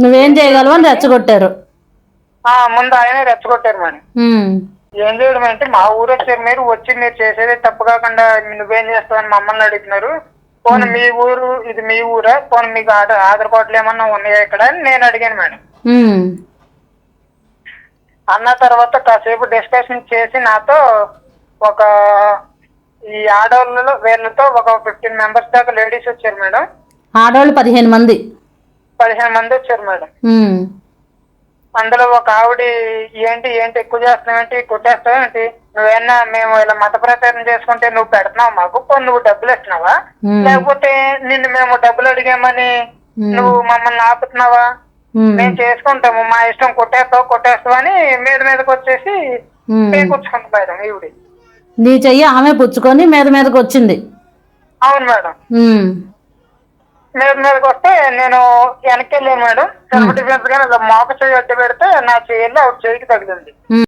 నువ్వేం ఏం చేయగలవు అని చేయడం రెచ్చగొట్టారు. ముందు ఆయనే రెచ్చగొట్టారు మేడం. ఉమ్, ఏం చేయడం అంటే మా ఊరు వచ్చారు, మీరు వచ్చి మీరు చేసేది తప్పు కాకుండా నువ్వేం చేస్తావని మమ్మల్ని అడుగుతున్నారు. పోనీ ఉమ్, మీ ఊరు, ఇది మీ ఊరా, పోనీ మీకు ఆధార్ కార్డులు ఏమన్నా ఉన్నాయా ఇక్కడ అని నేను అడిగాను మేడం. ఉమ్, అన్న తర్వాత కాసేపు డిస్కషన్ చేసి నాతో ఒక ఈ ఆడవాళ్ళలో వీళ్ళతో ఒక 15 మెంబర్స్ దాకా లేడీస్ వచ్చారు మేడం. ఆడవాళ్ళు 15 మంది. 15 మంది వచ్చారు మేడం. ఉమ్, అందులో ఒక ఆవిడ, ఏంటి ఏంటి ఎక్కువ చేస్తున్నావేంటి, కొట్టేస్తావేంటి, నువ్వేనా మేము ఇలా మత ప్రచారం చేసుకుంటే నువ్వు పెడుతున్నావు మాకు, పోనీ నువ్వు డబ్బులు ఇస్తున్నావా, ఉమ్, లేకపోతే నిన్ను మేము డబ్బులు అడిగామని నువ్వు మమ్మల్ని ఆపుతున్నావా, ఉమ్, మేము చేసుకుంటాము మా ఇష్టం, కొట్టేస్తావు అని మీదకి వచ్చేసి ఉమ్. పేకొచ్చుకుంది మేడం ఈవిడి. నీ చెయ్యి ఆమె పుచ్చుకొని మీదకి వచ్చింది. అవును మేడం. ఉమ్, మీదకి వస్తే నేను వెనక్కి వెళ్ళాను మేడం. సెల్ఫ్ డిఫెన్స్ గా మోక చేయి అడ్డు పెడితే నా చేయాలి ఆవిడ చేయికి తగిలింది.